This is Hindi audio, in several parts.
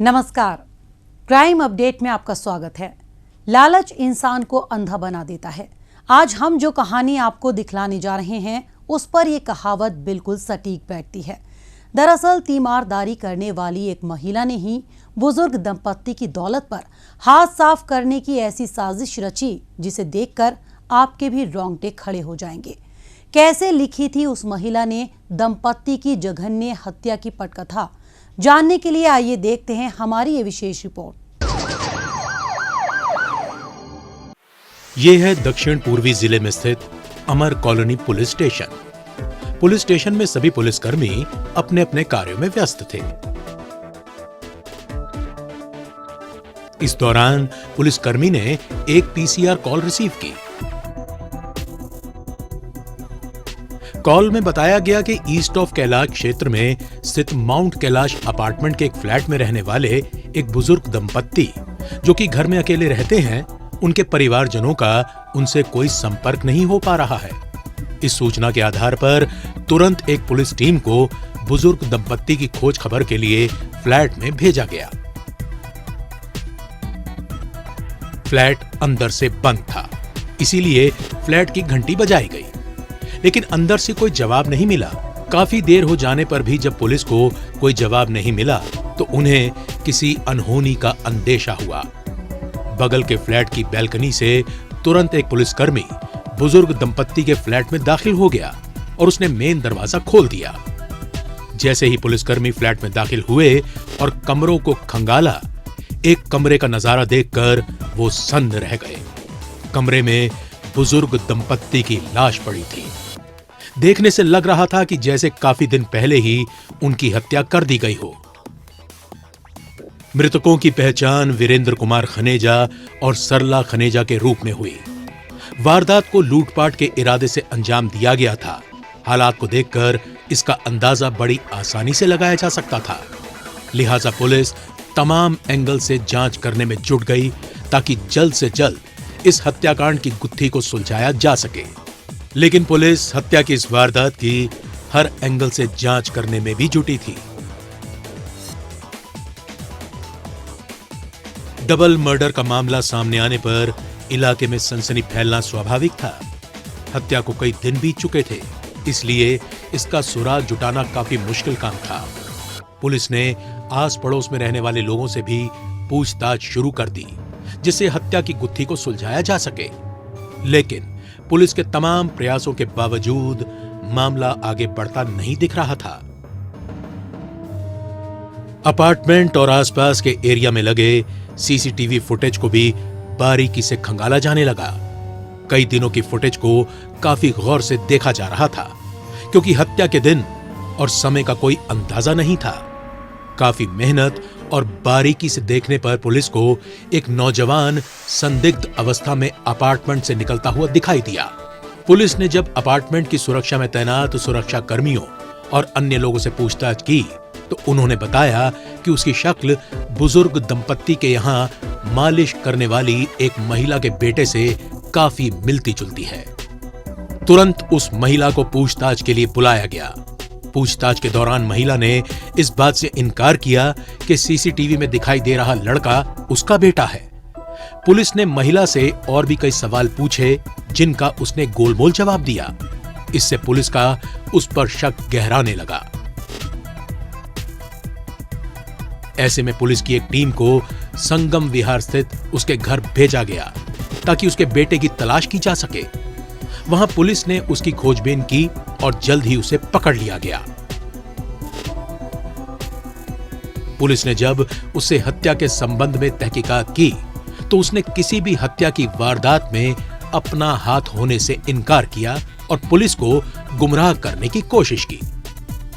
नमस्कार, क्राइम अपडेट में आपका स्वागत है। लालच इंसान को अंधा बना देता है। आज हम जो कहानी आपको दिखलाने जा रहे हैं उस पर यह कहावत बिल्कुल सटीक बैठती है। दरअसल तीमारदारी करने वाली एक महिला ने ही बुजुर्ग दंपत्ति की दौलत पर हाथ साफ करने की ऐसी साजिश रची जिसे देखकर आपके भी रोंगटे खड़े हो जाएंगे। कैसे लिखी थी उस महिला ने दंपत्ति की जघन्य हत्या की पटकथा, जानने के लिए आइए देखते हैं हमारी ये विशेष रिपोर्ट। ये है दक्षिण पूर्वी जिले में स्थित Amar colony police station. Police station में सभी पुलिसकर्मी अपने अपने कार्यों में व्यस्त थे। इस दौरान पुलिसकर्मी ने एक पीसीआर कॉल रिसीव की। कॉल में बताया गया कि ईस्ट ऑफ कैलाश क्षेत्र में स्थित माउंट कैलाश अपार्टमेंट के एक फ्लैट में रहने वाले एक बुजुर्ग दंपत्ति जो कि घर में अकेले रहते हैं, उनके परिवारजनों का उनसे कोई संपर्क नहीं हो पा रहा है। इस सूचना के आधार पर तुरंत एक पुलिस टीम को बुजुर्ग दंपत्ति की खोज खबर के लिए फ्लैट में भेजा गया। फ्लैट अंदर से बंद था, इसीलिए फ्लैट की घंटी बजाई गई, लेकिन अंदर से कोई जवाब नहीं मिला। काफी देर हो जाने पर भी जब पुलिस को कोई जवाब नहीं मिला तो उन्हें किसी अनहोनी का अंदेशा हुआ। बगल के फ्लैट की बैल्कनी से तुरंत एक पुलिसकर्मी बुजुर्ग दंपत्ति के फ्लैट में दाखिल हो गया और उसने मेन दरवाजा खोल दिया। जैसे ही पुलिसकर्मी फ्लैट में दाखिल हुए और कमरों को खंगाला, एक कमरे का नजारा देखकर वो सन्न रह गए। कमरे में बुजुर्ग दंपत्ति की लाश पड़ी थी। देखने से लग रहा था कि जैसे काफी दिन पहले ही उनकी हत्या कर दी गई हो। मृतकों की पहचान वीरेंद्र कुमार खनेजा और सरला खनेजा के रूप में हुई। वारदात को लूटपाट के इरादे से अंजाम दिया गया था। हालात को देखकर इसका अंदाजा बड़ी आसानी से लगाया जा सकता था। लिहाजा पुलिस तमाम एंगल से जांच करने में जुट गई ताकि जल्द से जल्द इस हत्याकांड की गुत्थी को सुलझाया जा सके। लेकिन पुलिस हत्या की इस वारदात की हर एंगल से जांच करने में भी जुटी थी। डबल मर्डर का मामला सामने आने पर इलाके में सनसनी फैलना स्वाभाविक था। हत्या को कई दिन बीत चुके थे, इसलिए इसका सुराग जुटाना काफी मुश्किल काम था। पुलिस ने आस पड़ोस में रहने वाले लोगों से भी पूछताछ शुरू कर दी, जिससे हत्या की गुत्थी को सुलझाया जा सके। लेकिन पुलिस के तमाम प्रयासों के बावजूद मामला आगे बढ़ता नहीं दिख रहा था। अपार्टमेंट और आसपास के एरिया में लगे सीसीटीवी फुटेज को भी बारीकी से खंगाला जाने लगा। कई दिनों की फुटेज को काफी गौर से देखा जा रहा था, क्योंकि हत्या के दिन और समय का कोई अंदाजा नहीं था। काफी मेहनत और बारीकी से देखने पर पुलिस को एक नौजवान संदिग्ध अवस्था में अपार्टमेंट से निकलता हुआ दिखाई दिया। पुलिस ने जब अपार्टमेंट की सुरक्षा में तैनात सुरक्षा कर्मियों और अन्य लोगों से पूछताछ की तो उन्होंने बताया कि उसकी शक्ल बुजुर्ग दंपत्ति के यहाँ मालिश करने वाली एक महिला के बेटे से काफी मिलती जुलती है। तुरंत उस महिला को पूछताछ के लिए बुलाया गया। पूछताछ के दौरान महिला ने इस बात से इनकार किया कि सीसीटीवी में दिखाई दे रहा लड़का उसका बेटा है। पुलिस ने महिला से और भी कई सवाल पूछे, जिनका उसने गोलमोल जवाब दिया। इससे पुलिस का उस पर शक गहराने लगा। ऐसे में पुलिस की एक टीम को संगम विहार स्थित उसके घर भेजा गया ताकि उसके बेटे की तलाश की जा सके। वहां पुलिस ने उसकी खोजबीन की और जल्द ही उसे पकड़ लिया गया। पुलिस ने जब उससे हत्या के संबंध में तहकीकात की तो उसने किसी भी हत्या की वारदात में अपना हाथ होने से इनकार किया और पुलिस को गुमराह करने की कोशिश की।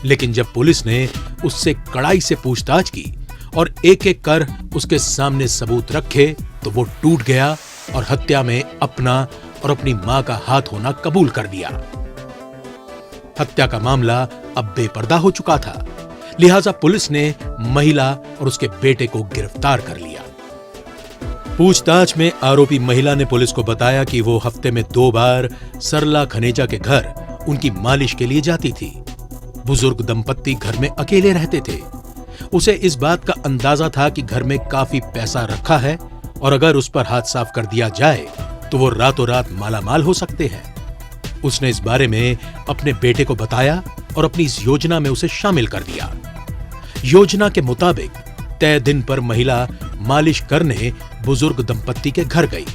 लेकिन जब पुलिस ने उससे कड़ाई से पूछताछ की और एक एक कर उसके सामने सबूत रखे तो वो टूट गया और हत्या में अपना और अपनी मां का हाथ होना कबूल कर लिया। हत्या का मामला अब बेपर्दा हो चुका था, लिहाजा पुलिस ने महिला और उसके बेटे को गिरफ्तार कर लिया। पूछताछ में आरोपी महिला ने पुलिस को बताया कि वो हफ्ते में 2 बार सरला खनेजा के घर उनकी मालिश के लिए जाती थी। बुजुर्ग दंपत्ति घर में अकेले रहते थे। उसे इस बात का अंदाजा था कि घर में काफी पैसा रखा है और अगर उस पर हाथ साफ कर दिया जाए तो वो रातों रात मालामाल हो सकते हैं। उसने इस बारे में अपने बेटे को बताया और अपनी इस योजना में उसे शामिल कर दिया। योजना के मुताबिक तय दिन पर महिला मालिश करने बुजुर्ग दंपत्ति के घर गई।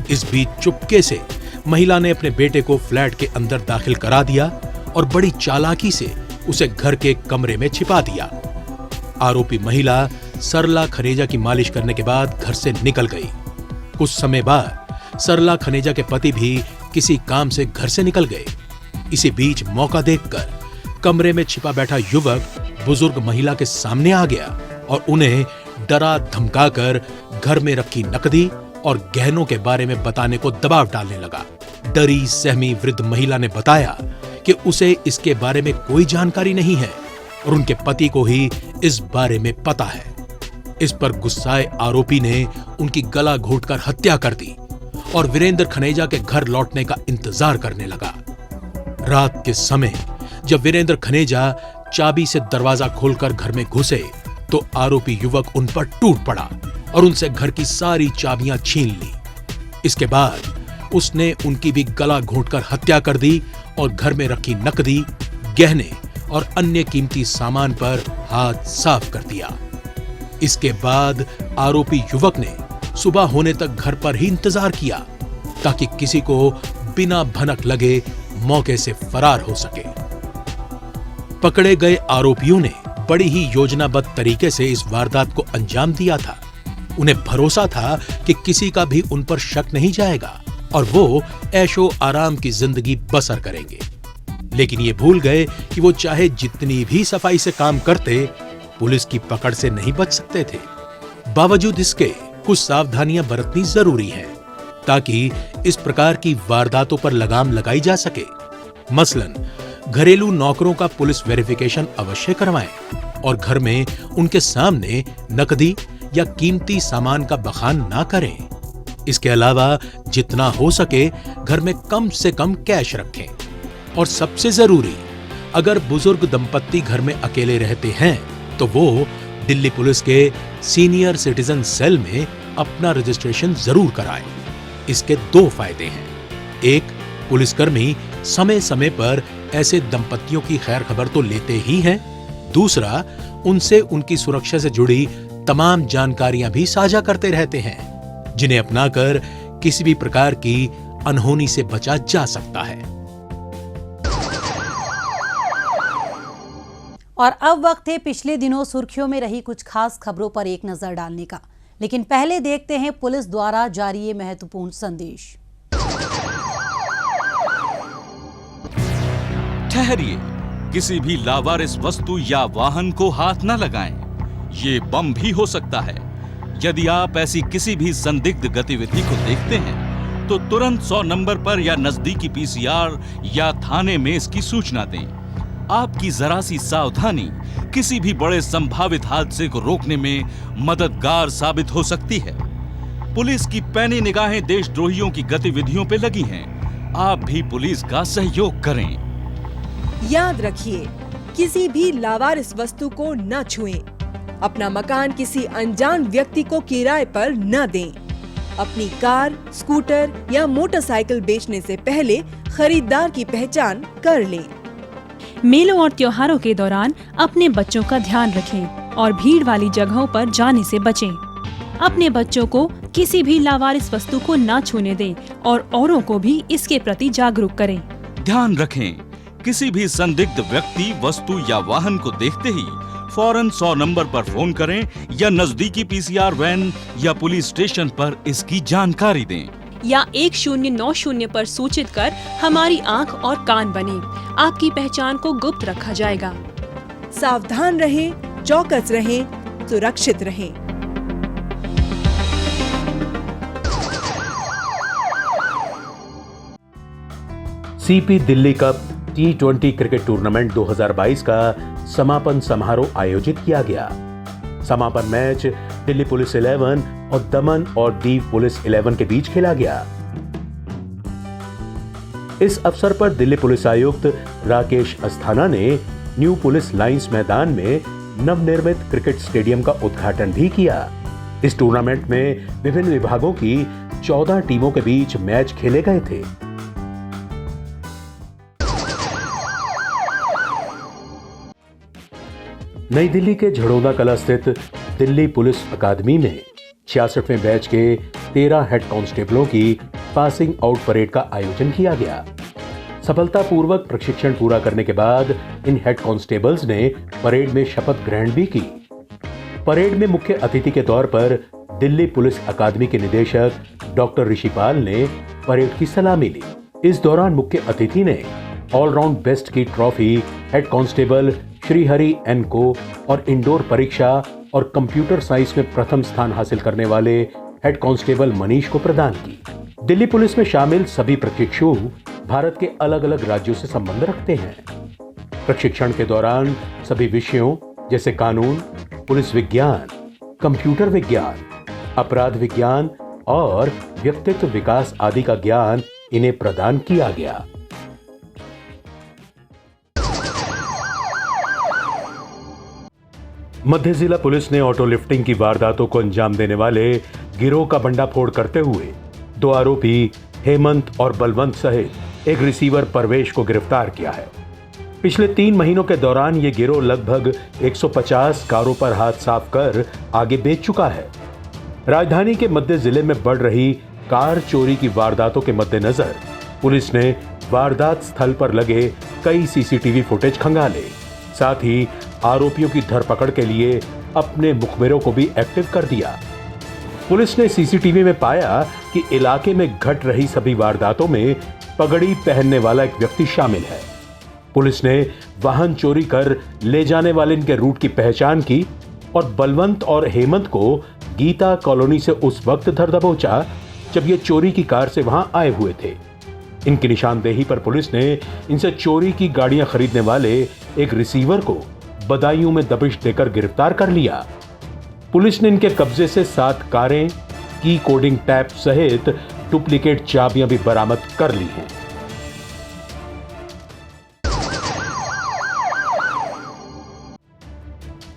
इस बीच चुपके से महिला ने अपने बेटे को फ्लैट के अंदर दाखिल करा दिया और बड़ी चालाकी से उसे घर के कमरे में छिपा दिया। आरोपी महिला सरला खनेजा की मालिश करने के बाद घर से निकल गई। कुछ समय बाद सरला खनेजा के पति भी किसी काम से घर से निकल गए। इसी बीच मौका देखकर कमरे में छिपा बैठा युवक बुजुर्ग महिला के सामने आ गया और उन्हें डरा धमकाकर घर में रखी नकदी और गहनों के बारे में बताने को दबाव डालने लगा। डरी सहमी वृद्ध महिला ने बताया कि उसे इसके बारे में कोई जानकारी नहीं है और उनके पति को ही इस बारे में पता है। इस पर गुस्साए आरोपी ने उनकी गला घोंटकर हत्या कर दी और वीरेंद्र खनेजा के घर लौटने का इंतजार करने लगा। रात के समय जब वीरेंद्र खनेजा चाबी से दरवाजा खोलकर घर में घुसे तो आरोपी युवक उन पर टूट पड़ा और उनसे घर की सारी चाबियां छीन ली। इसके बाद उसने उनकी भी गला घोंटकर हत्या कर दी और घर में रखी नकदी, गहने और अन्य कीमती सामान पर हाथ साफ कर दिया। इसके बाद आरोपी युवक ने सुबह होने तक घर पर ही इंतजार किया ताकि किसी को बिना भनक लगे मौके से फरार हो सके। पकड़े गए आरोपियों ने बड़ी ही योजनाबद्ध तरीके से इस वारदात को अंजाम दिया था। उन्हें भरोसा था कि किसी का भी उन पर शक नहीं जाएगा और वो ऐशो आराम की जिंदगी बसर करेंगे। लेकिन ये भूल गए कि वो चाहे जितनी भी सफाई से काम करते, पुलिस की पकड़ से नहीं बच सकते थे। बावजूद इसके कुछ सावधानियां बरतनी जरूरी है ताकि इस प्रकार की वारदातों पर लगाम लगाई जा सके। मसलन घरेलू नौकरों का पुलिस वेरिफिकेशन अवश्य करवाएं और घर में उनके सामने नकदी या कीमती सामान का बखान ना करें। इसके अलावा जितना हो सके घर में कम से कम कैश रखें और सबसे जरूरी, अगर बुजुर्ग दंपत्ति घर में अकेले रहते हैं तो वो दिल्ली पुलिस के सीनियर सिटीजन सेल में अपना रजिस्ट्रेशन जरूर कराएं। इसके दो फायदे हैं। एक, पुलिसकर्मी समय समय पर ऐसे दंपत्तियों की खैर खबर तो लेते ही हैं। दूसरा, उनसे उनकी सुरक्षा से जुड़ी तमाम जानकारियां भी साझा करते रहते हैं जिन्हें अपनाकर किसी भी प्रकार की अनहोनी से बचा जा सकता है। और अब वक्त है पिछले दिनों सुर्खियों में रही कुछ खास खबरों पर एक नजर डालने का। लेकिन पहले देखते हैं पुलिस द्वारा जारी ये महत्वपूर्ण संदेश। ठहरिए, किसी भी लावारिस वस्तु या वाहन को हाथ न लगाएं। ये बम भी हो सकता है। यदि आप ऐसी किसी भी संदिग्ध गतिविधि को देखते हैं तो तुरंत 100 नंबर पर या नजदीकी पीसीआर या थाने में इसकी सूचना दें। आपकी जरा सी सावधानी किसी भी बड़े संभावित हादसे को रोकने में मददगार साबित हो सकती है। पुलिस की पैनी निगाहें देशद्रोहियों की गतिविधियों पे लगी हैं। आप भी पुलिस का सहयोग करें। याद रखिए, किसी भी लावारिस वस्तु को न छुएं। अपना मकान किसी अनजान व्यक्ति को किराए पर न दें। अपनी कार, स्कूटर या मोटरसाइकिल बेचने से पहले खरीदार की पहचान कर लें। मेलों और त्योहारों के दौरान अपने बच्चों का ध्यान रखें और भीड़ वाली जगहों पर जाने से बचें। अपने बच्चों को किसी भी लावारिस वस्तु को न छूने दें और औरों को भी इसके प्रति जागरूक करें। ध्यान रखें, किसी भी संदिग्ध व्यक्ति, वस्तु या वाहन को देखते ही फौरन 100 नंबर पर फोन करें या नजदीकी पीसीआर वैन या पुलिस स्टेशन पर इसकी जानकारी दें। या 1090 पर सूचित कर हमारी आंख और कान बने। आपकी पहचान को गुप्त रखा जाएगा। सावधान रहें, चौकस रहें, सुरक्षित रहें। CP Delhi cup T20 cricket tournament 2022 का समापन समारोह आयोजित किया गया। समापन मैच दिल्ली पुलिस 11 और दमन और दीव पुलिस 11 के बीच खेला गया। इस अवसर पर दिल्ली पुलिस आयुक्त राकेश अस्थाना ने न्यू पुलिस लाइंस मैदान में नवनिर्मित क्रिकेट स्टेडियम का उद्घाटन भी किया। इस टूर्नामेंट में विभिन्न विभागों की 14 टीमों के बीच मैच खेले गए थे। नई दिल्ली के झड़ौदा कला स्थित दिल्ली पुलिस अकादमी में 66वें बैच के 13 हेड कांस्टेबलों की पासिंग आउट परेड का आयोजन किया गया। सफलतापूर्वक प्रशिक्षण पूरा करने के बाद इन हेड कांस्टेबल्स ने परेड में शपथ ग्रहण भी की। परेड में मुख्य अतिथि के तौर पर दिल्ली पुलिस अकादमी के निदेशक डॉक्टर ऋषिपाल ने परेड की सलामी ली। इस दौरान मुख्य अतिथि ने ऑलराउंड बेस्ट की trophy head constable Shrihari N को और इंडोर परीक्षा और कंप्यूटर साइंस में प्रथम स्थान हासिल करने वाले हेड कांस्टेबल मनीष को प्रदान की। दिल्ली पुलिस में शामिल सभी प्रशिक्षु भारत के अलग अलग राज्यों से संबंध रखते हैं। प्रशिक्षण के दौरान सभी विषयों जैसे कानून, पुलिस विज्ञान, कंप्यूटर विज्ञान, अपराध विज्ञान और व्यक्तित्व विकास आदि का ज्ञान इन्हें प्रदान किया गया। मध्य जिला पुलिस ने ऑटो लिफ्टिंग की वारदातों को अंजाम देने वाले गिरोह का भंडाफोड़ करते हुए 2 आरोपी हेमंत और बलवंत सहित एक रिसीवर परवेश को गिरफ्तार किया है। पिछले 3 महीनों के दौरान ये गिरोह लगभग 150 कारों पर हाथ साफ कर आगे बेच चुका है। राजधानी के मध्य जिले में बढ़ रही कार चोरी की वारदातों के मद्देनजर पुलिस ने वारदात स्थल पर लगे कई सीसीटीवी फुटेज खंगाले। साथ ही आरोपियों की धरपकड़ के लिए अपने मुखबिरों को भी एक्टिव कर दिया। पुलिस ने सीसीटीवी में पाया कि इलाके में घट रही सभी वारदातों में पगड़ी पहनने वाला एक व्यक्ति शामिल है। पुलिस ने वाहन चोरी कर ले जाने वाले इनके रूट की पहचान की और बलवंत और हेमंत को गीता कॉलोनी से उस वक्त धर दबोचा जब ये चोरी की कार से वहां आए हुए थे। इनकी निशानदेही पर पुलिस ने इनसे चोरी की गाड़ियां खरीदने वाले एक रिसीवर को बदायूं में दबिश देकर गिरफ्तार कर लिया। पुलिस ने इनके कब्जे से 7 कारें, की कोडिंग टैप सहित डुप्लीकेट चाबियां भी बरामद कर ली हैं।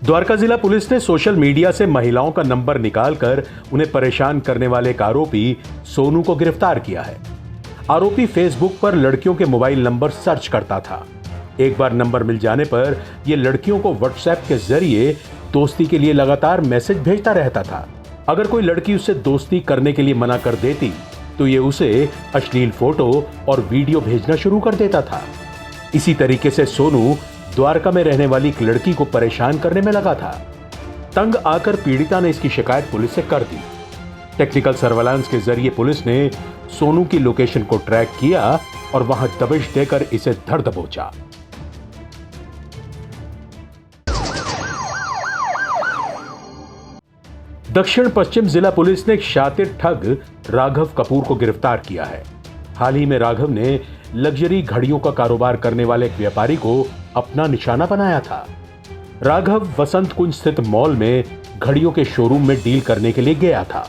द्वारका जिला पुलिस ने सोशल मीडिया से महिलाओं का नंबर निकालकर उन्हें परेशान करने वाले एक आरोपी सोनू को गिरफ्तार किया है। आरोपी फेसबुक पर लड़कियों के मोबाइल नंबर सर्च करता था। एक बार नंबर मिल जाने पर यह लड़कियों को व्हाट्सएप के जरिए दोस्ती के लिए लगातार मैसेज भेजता रहता था। अगर कोई लड़की उससे दोस्ती करने के लिए मना कर देती तो ये उसे अश्लील फोटो और वीडियो भेजना शुरू कर देता था। इसी तरीके से सोनू द्वारका में रहने वाली एक लड़की को परेशान करने में लगा था। तंग आकर पीड़िता ने इसकी शिकायत पुलिस से कर दी। टेक्निकल सर्वेलांस के जरिए पुलिस ने सोनू की लोकेशन को ट्रैक किया और वहां दबिश देकर इसे धर दबोचा। दक्षिण पश्चिम जिला पुलिस ने एक शातिर ठग राघव कपूर को गिरफ्तार किया है। हाल ही में राघव ने लग्जरी घड़ियों का कारोबार करने वाले एक व्यापारी को अपना निशाना बनाया था। राघव वसंत कुंज स्थित मॉल में घड़ियों के शोरूम में डील करने के लिए गया था।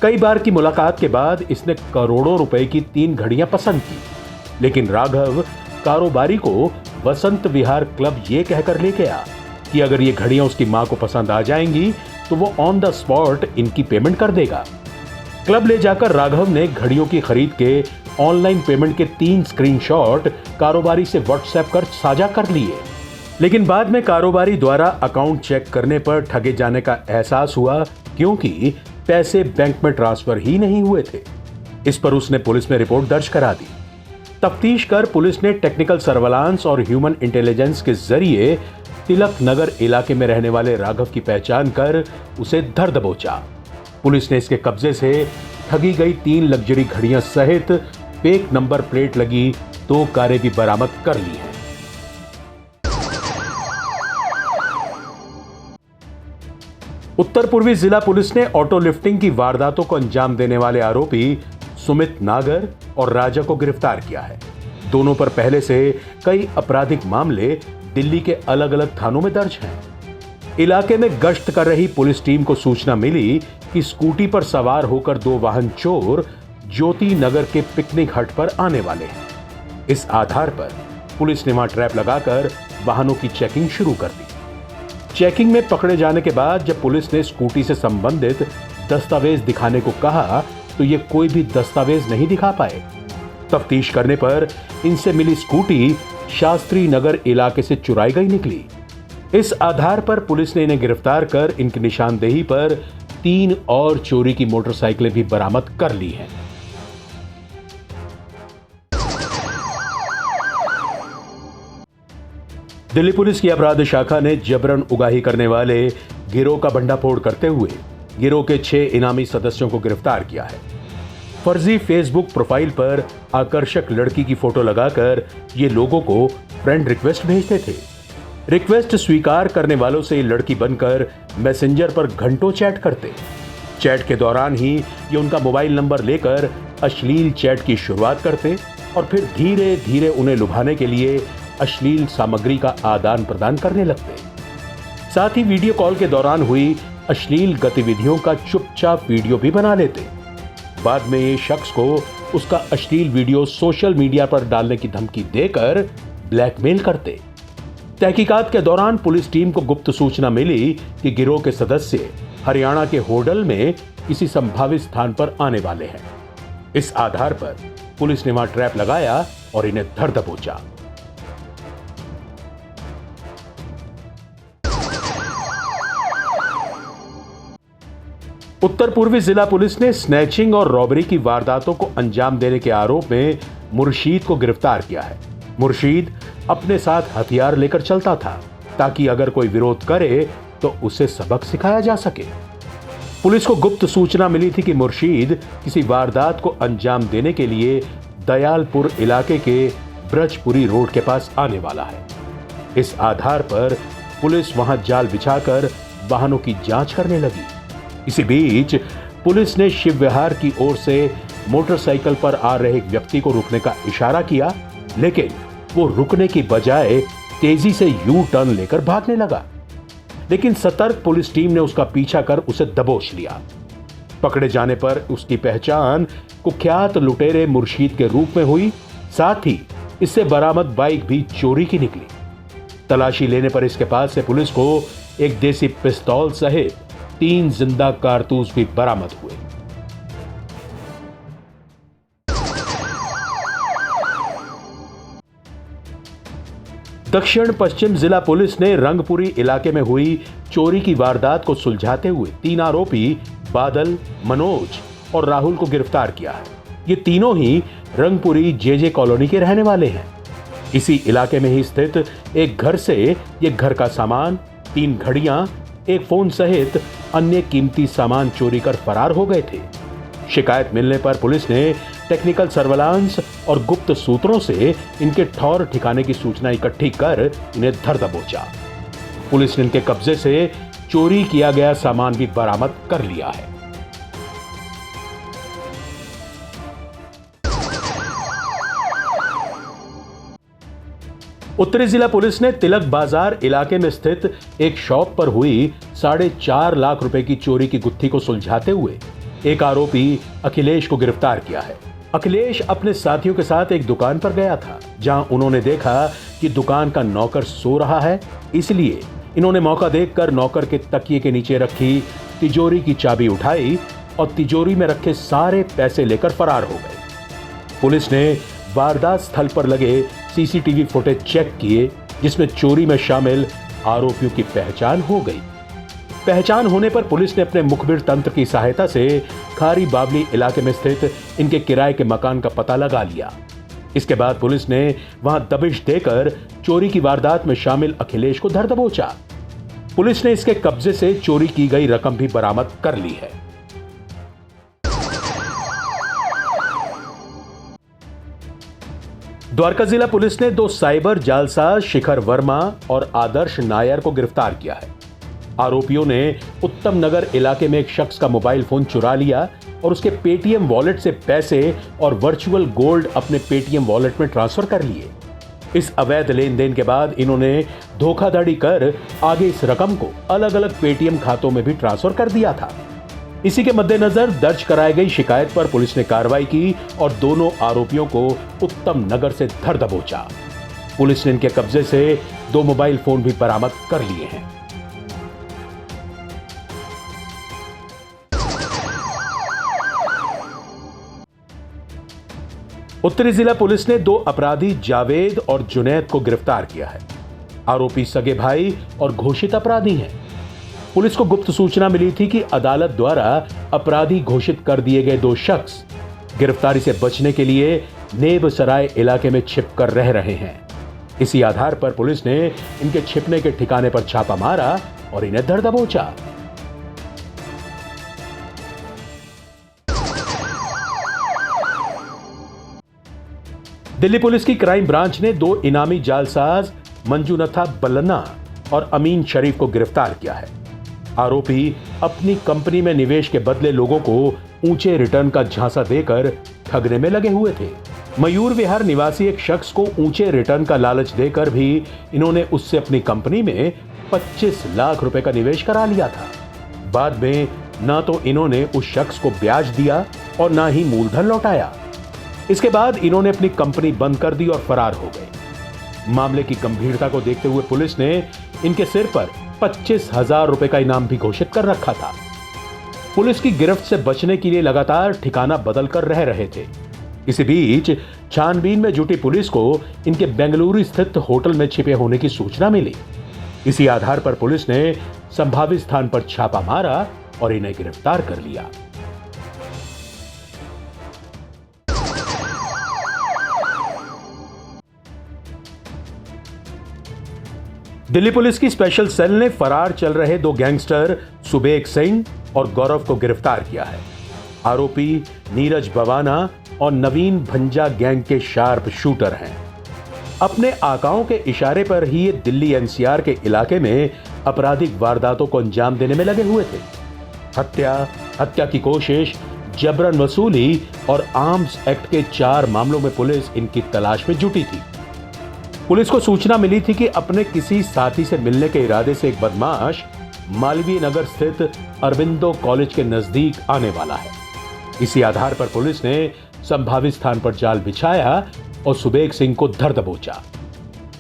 कई बार की मुलाकात के बाद इसने करोड़ों रुपए की 3 घड़ियां पसंद की, लेकिन राघव कारोबारी को वसंत विहार क्लब ये कहकर ले गया कि अगर ये घड़ियां उसकी मां को पसंद आ जाएंगी तो वो ऑन द स्पॉट इनकी पेमेंट कर देगा। क्लब ले जाकर राघव ने घड़ियों की खरीद के ऑनलाइन पेमेंट के 3 स्क्रीनशॉट कारोबारी से व्हाट्सएप कर साझा कर लिए, लेकिन बाद में कारोबारी द्वारा अकाउंट चेक करने पर ठगे जाने का एहसास हुआ क्योंकि पैसे बैंक में ट्रांसफर ही नहीं हुए थे। इस पर उसने पुलिस में रिपोर्ट दर्ज करा दी। तफ्तीश कर पुलिस ने टेक्निकल सर्वेलांस और ह्यूमन इंटेलिजेंस के जरिए तिलक नगर इलाके में रहने वाले राघव की पहचान कर उसे धर दबोचा। पुलिस ने इसके कब्जे से ठगी गई 3 लग्जरी घड़ियां सहित फेक नंबर प्लेट लगी 2 कारें भी बरामद कर ली हैं। उत्तर पूर्वी जिला पुलिस ने ऑटो लिफ्टिंग की वारदातों को अंजाम देने वाले आरोपी सुमित नागर और राजा को गिरफ्तार किया है। दोनों पर पहले से कई आपराधिक मामले दिल्ली के अलग अलग थानों में दर्ज हैं। इलाके में गश्त कर रही पुलिस टीम को सूचना मिली कि स्कूटी पर सवार होकर 2 वाहन चोर ज्योति नगर के पिकनिक हट पर आने वाले हैं। इस आधार पर पुलिस ने वहां ट्रैप लगाकर वाहनों की चेकिंग शुरू कर दी। चेकिंग में पकड़े जाने के बाद जब पुलिस ने स्कूटी से संबंधित दस्तावेज दिखाने को कहा तो ये कोई भी दस्तावेज नहीं दिखा पाए। तफ्तीश करने पर इनसे मिली स्कूटी शास्त्री नगर इलाके से चुराई गई निकली। इस आधार पर पुलिस ने इन्हें गिरफ्तार कर इनकी निशानदेही पर 3 और चोरी की मोटरसाइकिलें भी बरामद कर ली हैं। दिल्ली पुलिस की अपराध शाखा ने जबरन उगाही करने वाले गिरोह का भंडाफोड़ करते हुए गिरोह के 6 इनामी सदस्यों को गिरफ्तार किया है। फर्जी फेसबुक प्रोफाइल पर आकर्षक लड़की की फोटो लगाकर ये लोगों को फ्रेंड रिक्वेस्ट भेजते थे। रिक्वेस्ट स्वीकार करने वालों से ये लड़की बनकर मैसेंजर पर घंटों चैट करते। चैट के दौरान ही ये उनका मोबाइल नंबर लेकर अश्लील चैट की शुरुआत करते और फिर धीरे धीरे उन्हें लुभाने के लिए अश्लील सामग्री का आदान प्रदान करने लगते। साथ ही वीडियो कॉल के दौरान हुई अश्लील गतिविधियों का चुपचाप वीडियो भी बना लेते। बाद में ये शख्स को उसका अश्लील वीडियो सोशल मीडिया पर डालने की धमकी देकर ब्लैकमेल करते। तहकीकात के दौरान पुलिस टीम को गुप्त सूचना मिली कि गिरोह के सदस्य हरियाणा के होडल में किसी संभावित स्थान पर आने वाले हैं। इस आधार पर पुलिस ने वहां ट्रैप लगाया और इन्हें धर दबोचा। उत्तर पूर्वी जिला पुलिस ने स्नैचिंग और रॉबरी की वारदातों को अंजाम देने के आरोप में मुर्शीद को गिरफ्तार किया है। मुर्शीद अपने साथ हथियार लेकर चलता था ताकि अगर कोई विरोध करे तो उसे सबक सिखाया जा सके। पुलिस को गुप्त सूचना मिली थी कि मुर्शीद किसी वारदात को अंजाम देने के लिए दयालपुर इलाके के ब्रजपुरी रोड के पास आने वाला है। इस आधार पर पुलिस वहां जाल बिछाकर वाहनों की जांच करने लगी। इसी बीच पुलिस ने शिव विहार की ओर से मोटरसाइकिल पर आ रहे एक व्यक्ति को रुकने का इशारा किया, लेकिन वो रुकने की बजाय तेजी से यू टर्न लेकर भागने लगा। लेकिन सतर्क पुलिस टीम ने उसका पीछा कर उसे दबोच लिया। पकड़े जाने पर उसकी पहचान कुख्यात लुटेरे मुर्शीद के रूप में हुई। साथ ही इससे बरामद बाइक भी चोरी की निकली। तलाशी लेने पर इसके पास से पुलिस को एक देसी पिस्तौल सहित 3 जिंदा कारतूस भी बरामद हुए। दक्षिण पश्चिम जिला पुलिस ने रंगपुरी इलाके में हुई चोरी की वारदात को सुलझाते हुए 3 आरोपी बादल, मनोज और राहुल को गिरफ्तार किया है। ये तीनों ही रंगपुरी जेजे कॉलोनी के रहने वाले हैं। इसी इलाके में ही स्थित एक घर से ये घर का सामान, 3 घड़ियां, एक फोन सहित अन्य कीमती सामान चोरी कर फरार हो गए थे। शिकायत मिलने पर पुलिस ने टेक्निकल सर्विलांस और गुप्त सूत्रों से इनके ठौर ठिकाने की सूचना इकट्ठी कर इन्हें धर दबोचा। पुलिस ने इनके कब्जे से चोरी किया गया सामान भी बरामद कर लिया है। उत्तरी जिला पुलिस ने तिलक बाजार इलाके में स्थित एक शॉप पर हुई 4.5 लाख रुपए की चोरी की गुत्थी को सुलझाते हुए एक आरोपी अखिलेश को गिरफ्तार किया है। अखिलेश अपने साथियों के साथ एक दुकान पर गया था, जहां उन्होंने देखा कि दुकान का नौकर सो रहा है। इसलिए इन्होंने मौका देखकर नौकर के तकिए के नीचे रखी तिजोरी की चाबी उठाई और तिजोरी में रखे सारे पैसे लेकर फरार हो गए। पुलिस ने वारदात स्थल पर लगे सीसीटीवी फुटेज चेक किए, जिसमें चोरी में शामिल आरोपियों की पहचान हो गई। पहचान होने पर पुलिस ने अपने मुखबिर तंत्र की सहायता से खारी बावली इलाके में स्थित इनके किराए के मकान का पता लगा लिया। इसके बाद पुलिस ने वहां दबिश देकर चोरी की वारदात में शामिल अखिलेश को धर दबोचा। पुलिस ने इसके कब्जे से चोरी की गई रकम भी बरामद कर ली है। द्वारका जिला पुलिस ने 2 साइबर जालसाज शिखर वर्मा और आदर्श नायर को गिरफ्तार किया है। आरोपियों ने उत्तम नगर इलाके में एक शख्स का मोबाइल फोन चुरा लिया और उसके पेटीएम वॉलेट से पैसे और वर्चुअल गोल्ड अपने पेटीएम वॉलेट में ट्रांसफर कर लिए। इस अवैध लेन देन के बाद इन्होंने धोखाधड़ी कर आगे इस रकम को अलग अलग पेटीएम खातों में भी ट्रांसफर कर दिया था। इसी के मद्देनजर दर्ज कराई गई शिकायत पर पुलिस ने कार्रवाई की और दोनों आरोपियों को उत्तम नगर से धर दबोचा। पुलिस ने इनके कब्जे से 2 मोबाइल फोन भी बरामद कर लिए हैं। उत्तरी जिला पुलिस ने 2 अपराधी जावेद और जुनैद को गिरफ्तार किया है। आरोपी सगे भाई और घोषित अपराधी हैं। पुलिस को गुप्त सूचना मिली थी कि अदालत द्वारा अपराधी घोषित कर दिए गए 2 शख्स गिरफ्तारी से बचने के लिए नेबसराय इलाके में छिपकर रह रहे हैं। इसी आधार पर पुलिस ने इनके छिपने के ठिकाने पर छापा मारा और इन्हें धर दबोचा। दिल्ली पुलिस की क्राइम ब्रांच ने 2 इनामी जालसाज मंजूनाथा बल्लना और अमीन शरीफ को गिरफ्तार किया है। आरोपी अपनी कंपनी में निवेश के बदले लोगों को ऊंचे रिटर्न का झांसा देकर ठगने में लगे हुए थे। मयूर विहार निवासी एक शख्स को ऊंचे रिटर्न का लालच देकर भी इन्होंने उससे अपनी कंपनी में 25 लाख रुपए का निवेश करा लिया था। बाद में ना तो इन्होंने उस शख्स को ब्याज दिया और ना ही मूलधन लौटाया। इसके बाद इन्होंने अपनी कंपनी बंद कर दी और फरार हो गए। मामले की गंभीरता को देखते हुए पुलिस ने इनके सिर पर 25,000 रुपए का इनाम भी घोषित कर रखा था। पुलिस की गिरफ्त से बचने के लिए लगातार ठिकाना बदल कर रह रहे थे। इसी बीच छानबीन में जुटी पुलिस को इनके बेंगलुरु स्थित होटल में छिपे होने की सूचना मिली। इसी आधार पर पुलिस ने संभावित स्थान पर छापा मारा और इन्हें गिरफ्तार कर लिया। दिल्ली पुलिस की स्पेशल सेल ने फरार चल रहे 2 गैंगस्टर सुबेग सिंह और गौरव को गिरफ्तार किया है। आरोपी नीरज बवाना और नवीन भंजा गैंग के शार्प शूटर हैं। अपने आकाओं के इशारे पर ही ये दिल्ली एनसीआर के इलाके में आपराधिक वारदातों को अंजाम देने में लगे हुए थे। हत्या की कोशिश, जबरन वसूली और आर्म्स एक्ट के 4 मामलों में पुलिस इनकी तलाश में जुटी थी। पुलिस को सूचना मिली थी कि अपने किसी साथी से मिलने के इरादे से एक बदमाश मालवीय नगर स्थित अरविंदो कॉलेज के नजदीक आने वाला है। इसी आधार पर पुलिस ने संभावित स्थान पर जाल बिछाया और सुबेग सिंह को धर दबोचा।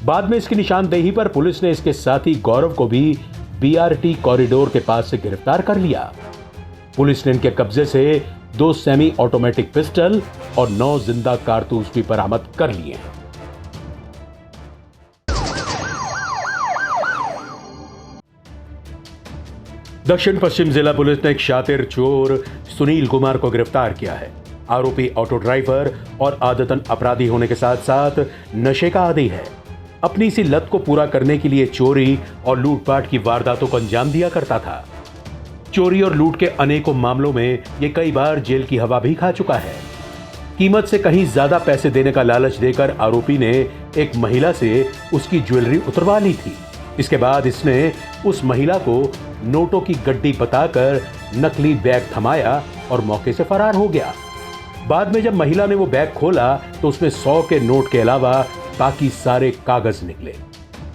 बाद में इसकी निशानदेही पर पुलिस ने इसके साथी गौरव को भी बीआरटी कॉरिडोर के पास से गिरफ्तार कर लिया। पुलिस ने इनके कब्जे से 2 सेमी ऑटोमेटिक पिस्टल और 9 जिंदा कारतूस भी बरामद कर लिए हैं। दक्षिण पश्चिम जिला पुलिस ने एक शातिर चोर सुनील कुमार को गिरफ्तार किया है। आरोपी ऑटो ड्राइवर और आदतन अपराधी होने के साथ साथ नशे का आदी है। अपनी इसी लत को पूरा करने के लिए चोरी और लूटपाट की वारदातों को अंजाम दिया करता था। चोरी और लूट के अनेकों मामलों में ये कई बार जेल की हवा भी खा चुका है। कीमत से कहीं ज्यादा पैसे देने का लालच देकर आरोपी ने एक महिला से उसकी ज्वेलरी उतरवा ली थी। इसके बाद इसने उस महिला को नोटों की गड्डी बताकर नकली बैग थमाया और मौके से फरार हो गया। बाद में जब महिला ने वो बैग खोला तो उसमें 100 के नोट के अलावा बाकी सारे कागज निकले।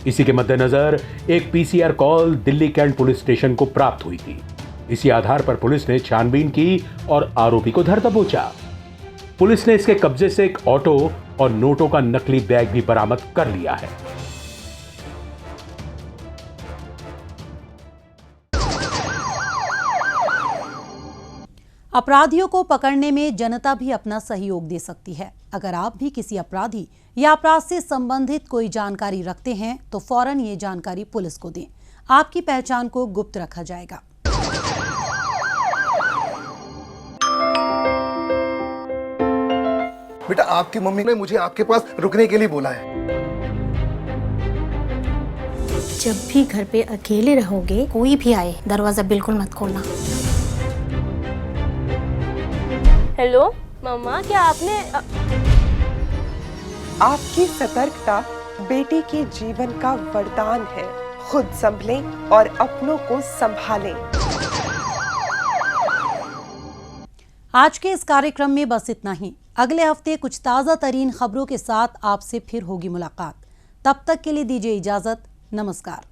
इसी के मद्देनजर एक PCR call Delhi cantt police station को प्राप्त हुई थी। इसी आधार पर पुलिस ने छानबीन की और आरोपी को धर दबोचा। पुलिस ने इसके कब्जे से एक ऑटो और नोटों का नकली बैग भी बरामद कर लिया है। अपराधियों को पकड़ने में जनता भी अपना सहयोग दे सकती है। अगर आप भी किसी अपराधी या अपराध से संबंधित कोई जानकारी रखते हैं तो फौरन ये जानकारी पुलिस को दें। आपकी पहचान को गुप्त रखा जाएगा। बेटा, आपकी मम्मी ने मुझे आपके पास रुकने के लिए बोला है। जब भी घर पे अकेले रहोगे, कोई भी आए दरवाजा बिल्कुल मत खोलना। हेलो मम्मा, क्या आपने आपकी सतर्कता बेटे के जीवन का वरदान है। खुद संभलें और अपनों को संभालें। आज के इस कार्यक्रम में बस इतना ही। अगले हफ्ते कुछ ताज़ा तरीन खबरों के साथ आपसे फिर होगी मुलाकात। तब तक के लिए दीजिए इजाजत। नमस्कार।